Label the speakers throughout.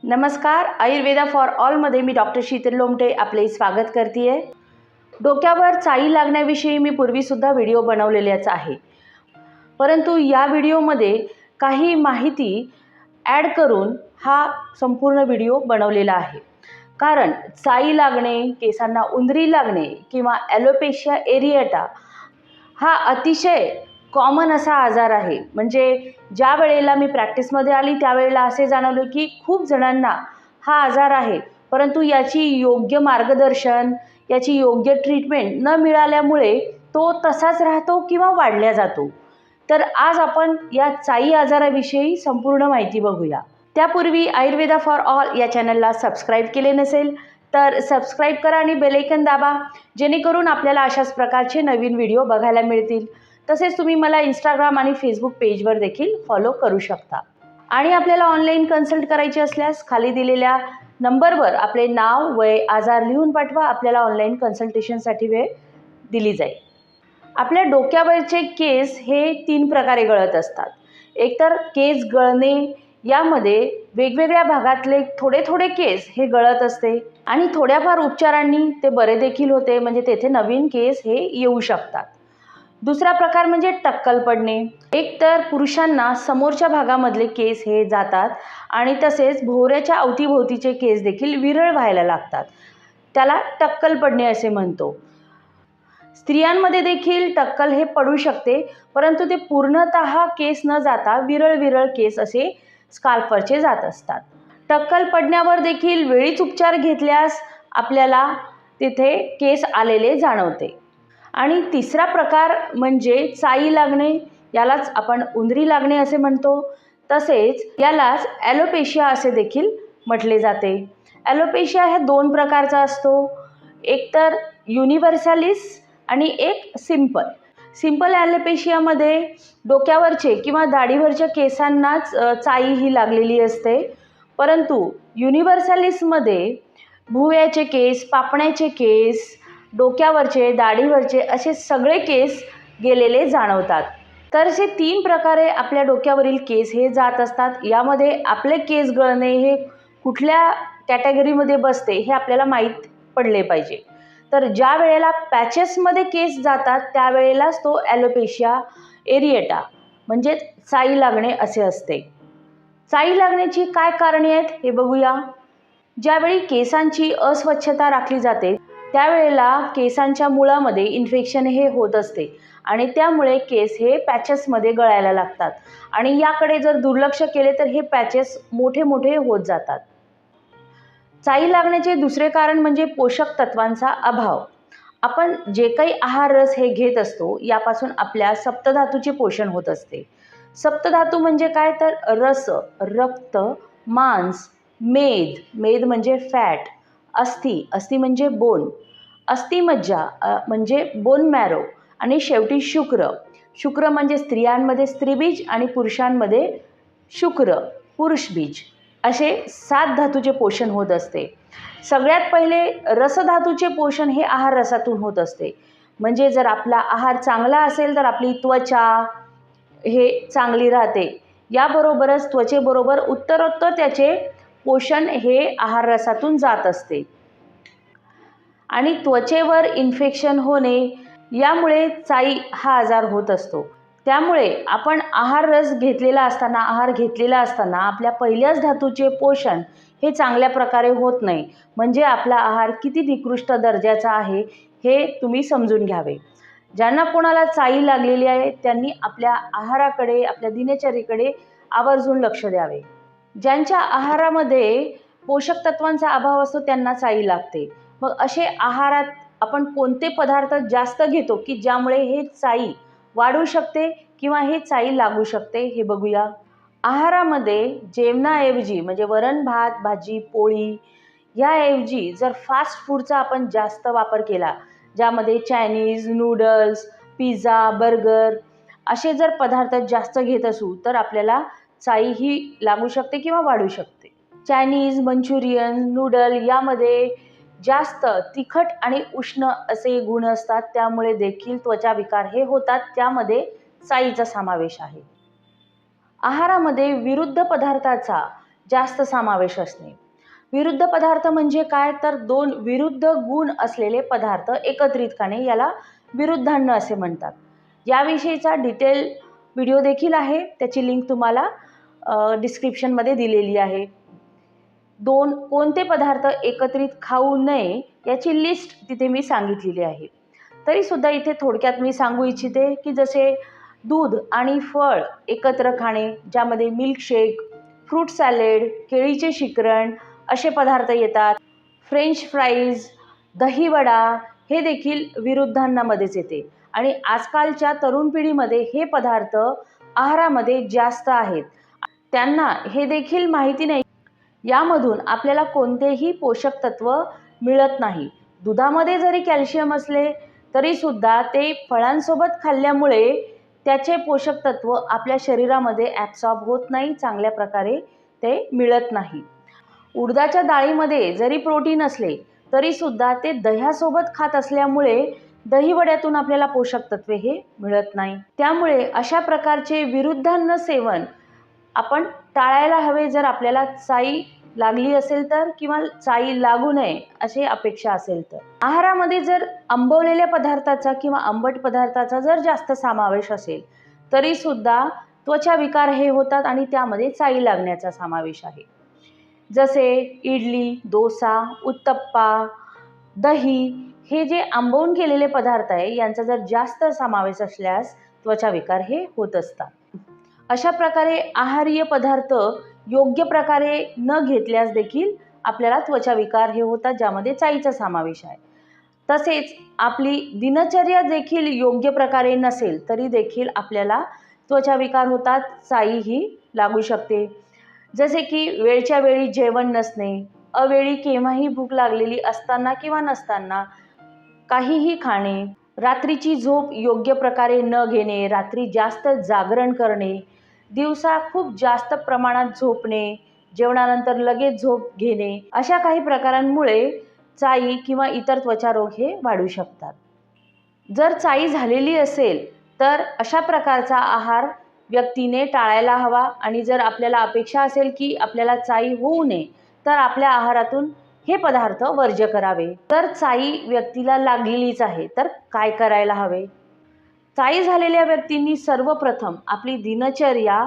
Speaker 1: नमस्कार, आयुर्वेदा फॉर ऑलमध्ये मी डॉक्टर शीतल लोमटे आपले स्वागत करते आहे। डोक्यावर चाई लागण्याविषयी मी पूर्वीसुद्धा व्हिडिओ बनवलेलेच आहे, परंतु या व्हिडिओमध्ये काही माहिती ॲड करून हा संपूर्ण व्हिडिओ बनवलेला आहे। कारण चाई लागणे, केसांना उंदरी लागणे किंवा ॲलोपेशिया एरिएटा हा अतिशय कॉमन असा आजार आहे। म्हणजे ज्या वेळेला मी प्रॅक्टिसमध्ये आली त्यावेळेला असे जाणवले की खूप जणांना हा आजार आहे, परंतु याची योग्य मार्गदर्शन, याची योग्य ट्रीटमेंट न मिळाल्यामुळे तो तसाच राहतो किंवा वाढल्या जातो। तर आज आपण या चाई आजाराविषयी संपूर्ण माहिती बघूया। त्यापूर्वी आयुर्वेदा फॉर ऑल या चॅनलला सबस्क्राईब केले नसेल तर सबस्क्राईब करा आणि बेल आयकॉन दाबा, जेणेकरून आपल्याला अशाच प्रकारचे नवीन व्हिडिओ बघायला मिळतील। तसेच तुम्ही मला इंस्टाग्राम आणि फेसबुक पेजवर देखील फॉलो करू शकता। आणि आपल्याला ऑनलाईन कन्सल्ट करायची असल्यास खाली दिलेल्या नंबरवर आपले नाव, वय, आजार लिहून पाठवा। आपल्याला ऑनलाईन कन्सल्टेशनसाठी वेळ दिली जाईल। आपल्या डोक्यावरचे केस हे 3 प्रकारे गळत असतात। एकतर केस गळणे, यामध्ये वेगवेगळ्या भागातले थोडे थोडे केस हे गळत असते आणि थोड्याफार उपचारांनी ते बरे देखील होते, म्हणजे तेथे नवीन केस हे येऊ शकतात। दुसरा प्रकार म्हणजे टक्कल पडणे। एक तर पुरुषांना समोरच्या भागामधले केस हे जातात आणि तसेच भोवऱ्याच्या अवतीभोवतीचे केस देखील विरळ व्हायला लागतात, त्याला टक्कल पडणे असे म्हणतो। स्त्रियांमध्ये देखील टक्कल हे पडू शकते, परंतु ते पूर्णतः केस न जाता विरळ विरळ केस असे स्काल्फरचे जात असतात। टक्कल पडण्यावर देखील वेळीच उपचार घेतल्यास आपल्याला तिथे केस आलेले जाणवते। आणि तिसरा प्रकार म्हणजे चाई लागणे, यालाच आपण उंदरी लागणे असे म्हणतो। तसेच यालाच ॲलोपेशिया असे देखील म्हटले जाते। ॲलोपेशिया हा 2 प्रकारचा असतो, एक तर युनिव्हर्सॅलिस आणि एक सिंपल। सिंपल ॲलोपेशियामध्ये डोक्यावरचे किंवा दाढीवरच्या केसांनाच चाई ही लागलेली असते, परंतु युनिव्हर्सॅलिसमध्ये भुवयाचे केस, पापण्याचे केस, डोक्यावरचे, दाढीवरचे असे सगळे केस गेलेले जाणवतात। तर असे 3 प्रकारे आपल्या डोक्यावरील केस हे जात असतात। यामध्ये आपले केस गळणे हे कुठल्या कॅटेगरीमध्ये बसते हे आपल्याला माहीत पडले पाहिजे। तर ज्या वेळेला पॅचेसमध्ये केस जातात त्यावेळेलाच तो ॲलोपेशिया एरिएटा म्हणजे चाई लागणे असे असते। चाई लागण्याची काय कारणे आहेत हे बघूया। ज्यावेळी केसांची अस्वच्छता राखली जाते त्यावेळेला केसांच्या मुळामध्ये इन्फेक्शन हे होत असते आणि त्यामुळे केस हे पॅचेसमध्ये गळायला लागतात आणि याकडे जर दुर्लक्ष केले तर हे पॅचेस मोठे मोठे होत जातात। चाई लागण्याचे दुसरे कारण म्हणजे पोषक तत्वांचा अभाव। आपण जे काही आहार रस हे घेत असतो यापासून आपल्या सप्तधातूचे पोषण होत असते। सप्तधातू म्हणजे काय तर रस, रक्त, मांस, मेद, मेद म्हणजे फॅट, अस्थि, अस्थि म्हणजे बोन, अस्थिमज्जा म्हणजे बोन मॅरो आणि शेवटी शुक्र, शुक्र म्हणजे स्त्रियांमध्ये स्त्रीबीज आणि पुरुषांमध्ये शुक्र पुरुषबीज, असे 7 धातूचे पोषण होत असते। सगळ्यात पहिले रसधातूचे पोषण हे आहार रसातून होत असते। म्हणजे जर आपला आहार चांगला असेल तर आपली त्वचा हे चांगली राहते, याबरोबरच त्वचेबरोबर उत्तरोत्तर त्याचे पोषण हे आहार रसातून जात असते। आणि त्वचेवर इन्फेक्शन होणे यामुळे चाई हा आजार होत असतो। त्यामुळे आपण आहार रस घेतलेला असताना, आहार घेतलेला असताना आपल्या पहिल्याच धातूचे पोषण हे चांगल्या प्रकारे होत नाही, म्हणजे आपला आहार किती निकृष्ट दर्जाचा आहे हे तुम्ही समजून घ्यावे। ज्यांना कोणाला चाई लागलेली आहे त्यांनी आपल्या आहाराकडे, आपल्या दिनचर्येकडे आवर्जून लक्ष द्यावे। ज्यांच्या आहारामध्ये पोषक तत्वांचा अभाव असतो त्यांना चाई लागते। मग असे आहारात आपण कोणते पदार्थ जास्त घेतो की ज्यामुळे हे चाई वाढू शकते किंवा हे चाई लागू शकते हे बघूया। आहारामध्ये जेवणाऐवजी म्हणजे वरण भात, भाजी, पोळी याऐवजी जर फास्ट फूडचा आपण जास्त वापर केला, ज्यामध्ये चायनीज, नूडल्स, पिझ्झा, बर्गर असे जर पदार्थ जास्त घेत असू तर आपल्याला चाई ही लागू शकते किंवा वाढू शकते। चायनीज, मंचुरियन, नूडल यामध्ये जास्त तिखट आणि उष्ण असे गुण असतात, त्यामुळे देखील त्वचा विकार हे होतात, त्यामध्ये चाईचा समावेश आहे। आहारामध्ये विरुद्ध पदार्थाचा जास्त समावेश असणे. विरुद्ध पदार्थ म्हणजे काय, तर दोन विरुद्ध गुण असलेले पदार्थ एकत्रित खाणे याला विरुद्धान्न असे म्हणतात. याविषयीचा डिटेल व्हिडिओ देखील आहे, त्याची लिंक तुम्हाला डिस्क्रिप्शनमध्ये दिलेली आहे. कोणते पदार्थ एकत्रित खाऊ नये याची लिस्ट तिथे मी सांगितलेली आहे. तरीसुद्धा इथे थोडक्यात मी सांगू इच्छिते की जसे दूध आणि फळ एकत्र खाणे, ज्यामध्ये मिल्कशेक, फ्रूट सॅलेड, केळीचे शिकरण असे पदार्थ येतात. फ्रेंच फ्राईज, दहीवडा हे देखील विरुद्धांनामध्येच येते आणि आजकालच्या तरुण पिढीमध्ये हे पदार्थ आहारामध्ये जास्त आहेत. त्यांना हे देखील माहिती नाही यामधून आपल्याला कोणतेही पोषक तत्व मिळत नाही. दुधामध्ये जरी कॅल्शियम असले तरीसुद्धा ते फळांसोबत खाल्ल्यामुळे त्याचे पोषक तत्व आपल्या शरीरामध्ये ॲब्सॉर्ब होत नाही, चांगल्या प्रकारे ते मिळत नाही. उडदाच्या डाळीमध्ये जरी प्रोटीन असले तरीसुद्धा ते दह्यासोबत खात असल्यामुळे दहीवड्यातून आपल्याला पोषक तत्वे हे मिळत नाही. त्यामुळे अशा प्रकारचे विरुद्धान्न सेवन आपण टाळायला हवे जर आपल्याला चाई लागली असेल तर, किंवा चाई लागू नये अशी अपेक्षा असेल तर. आहारामध्ये जर आंबवलेल्या पदार्थाचा किंवा आंबट पदार्थाचा जर जास्त समावेश असेल तरीसुद्धा त्वचा विकार हे होतात आणि त्यामध्ये चाई लागण्याचा समावेश आहे. जसे इडली, डोसा, उत्तप्पा, दही हे जे आंबवून केलेले पदार्थ आहे यांचा जर जास्त समावेश असल्यास त्वचा विकार हे होत असतात. अशा प्रकारे आहारीय पदार्थ योग्य प्रकारे न घेतल्यास देखील आपल्याला त्वचा विकार हे होतात, ज्यामध्ये चाईचा समावेश आहे. तसेच आपली दिनचर्या देखील योग्य प्रकारे नसेल तरी देखील आपल्याला त्वचा विकार होतात, चाई ही लागू शकते. जसे की वेळच्या वेळी जेवण नसणे, अवेळी केव्हाही भूक लागलेली असताना किंवा नसताना काहीही खाणे, रात्रीची झोप योग्य प्रकारे न घेणे, रात्री जास्त जागरण करणे, दिवसा खूप जास्त प्रमाणात झोपणे, जेवणानंतर लगेच झोप घेणे, अशा काही प्रकारांमुळे चाई किंवा इतर त्वचारोग हे वाढू शकतात. जर चाई झालेली असेल तर अशा प्रकारचा आहार व्यक्तीने टाळायला हवा आणि जर आपल्याला अपेक्षा असेल की आपल्याला चाई होऊ नये तर आपल्या आहारातून हे पदार्थ वर्ज्य करावे. तर चाई व्यक्तीला लागलेलीच आहे तर काय करायला हवे? चाई झालेल्या व्यक्तींनी सर्वप्रथम आपली दिनचर्या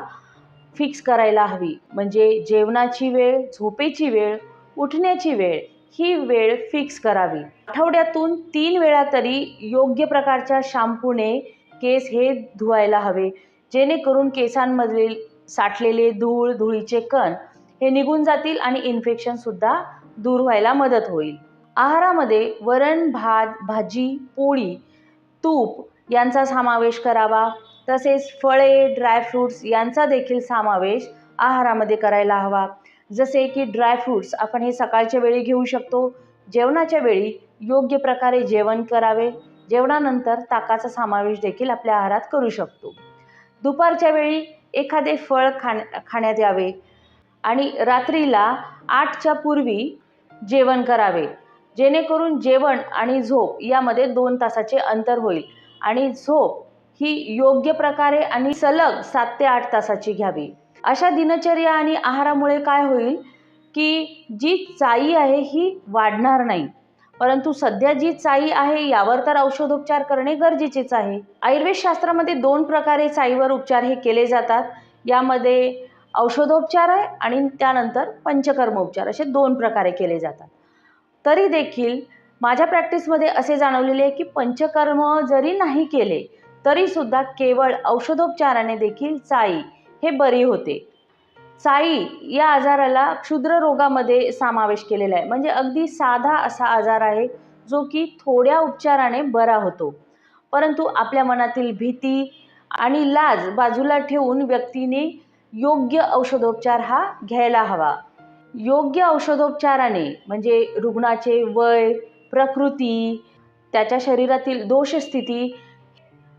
Speaker 1: फिक्स करायला हवी. म्हणजे जेवणाची वेळ, झोपेची वेळ, उठण्याची वेळ ही वेळ फिक्स करावी. आठवड्यातून 3 वेळा तरी योग्य प्रकारच्या शॅम्पूने केस हे धुवायला हवे, जेणेकरून केसांमधील साठलेले धूळ, धुळीचे कण हे निघून जातील आणि इन्फेक्शनसुद्धा दूर व्हायला मदत होईल. आहारामध्ये वरण, भात, भाजी, पोळी, तूप यांचा समावेश करावा. तसेच फळे, ड्रायफ्रूट्स यांचा देखील समावेश आहारामध्ये करायला हवा. जसे की ड्रायफ्रूट्स आपण हे सकाळच्या वेळी घेऊ शकतो. जेवणाच्या वेळी योग्य प्रकारे जेवण करावे. जेवणानंतर ताकाचा समावेश देखील आपल्या आहारात करू शकतो. दुपारच्या वेळी एखादे फळ खाण्यात यावे आणि रात्रीला 8च्या पूर्वी जेवण करावे, जेणेकरून जेवण आणि झोप यामध्ये 2 तासाचे अंतर होईल आणि झोप ही योग्य प्रकारे आणि सलग 7 ते 8 तासाची घ्यावी. अशा दिनचर्या आणि आहारामुळे काय होईल की जी चाई आहे ही वाढणार नाही, परंतु सध्या जी चाई आहे यावर तर औषधोपचार करणे गरजेचेच आहे. आयुर्वेद शास्त्रामध्ये 2 प्रकारे चाईवर उपचार हे केले जातात. यामध्ये औषधोपचार आहे आणि त्यानंतर पंचकर्म उपचार असे 2 प्रकारे केले जातात. तरी देखील माझ्या प्रॅक्टिसमध्ये असे जाणवलेले आहे की पंचकर्म जरी नाही केले तरीसुद्धा केवळ औषधोपचाराने देखील चाई हे बरी होते. चाई या आजाराला क्षुद्र रोगामध्ये समावेश केलेला आहे. म्हणजे अगदी साधा असा आजार आहे जो की थोड्या उपचाराने बरा होतो. परंतु आपल्या मनातील भीती आणि लाज बाजूला ठेवून व्यक्तीने योग्य औषधोपचार हा घ्यायला हवा. योग्य औषधोपचाराने म्हणजे रुग्णाचे वय, प्रकृती, त्याच्या शरीरातील दोषस्थिती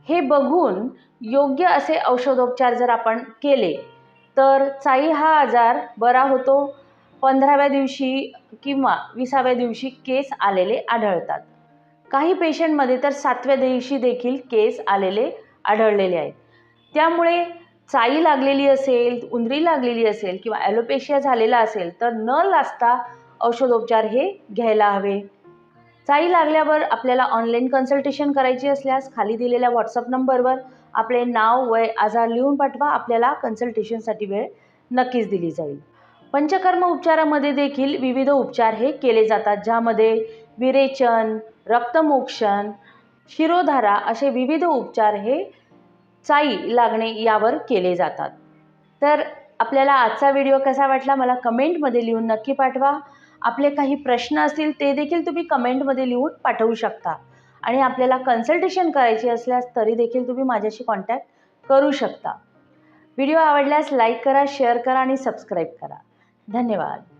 Speaker 1: हे बघून योग्य असे औषधोपचार जर आपण केले तर चाई हा आजार बरा होतो. 15व्या दिवशी किंवा 20व्या दिवशी केस आलेले आढळतात. काही पेशंटमध्ये तर 7व्या दिवशी देखील केस आलेले आढळलेले आहेत. त्यामुळे चाई लागलेली असेल, उंदरी लागलेली असेल किंवा ॲलोपेशिया झालेला असेल तर न लाजता औषधोपचार हे घ्यायला हवे. चाई लागल्यावर आपल्याला ऑनलाईन कन्सल्टेशन करायची असल्यास खाली दिलेल्या व्हॉट्सअप नंबरवर आपले नाव, वय, आजार लिहून पाठवा. आपल्याला कन्सल्टेशनसाठी वेळ नक्कीच दिली जाईल. पंचकर्म उपचारामध्ये देखील विविध उपचार हे केले जातात, ज्यामध्ये विरेचन, रक्तमोक्षण, शिरोधारा असे विविध उपचार हे चाई लागणे यावर केले जातात. तर आपल्याला आजचा व्हिडिओ कसा वाटला मला कमेंटमध्ये लिहून नक्की पाठवा. आपले काही प्रश्न असतील ते देखील तुम्ही कमेंटमध्ये लिहून पाठवू शकता आणि आपल्याला कन्सल्टेशन करायचे असल्यास तरी देखील तुम्ही माझ्याशी कॉन्टॅक्ट करू शकता. व्हिडिओ आवडल्यास लाईक करा, शेअर करा आणि सबस्क्राईब करा. धन्यवाद.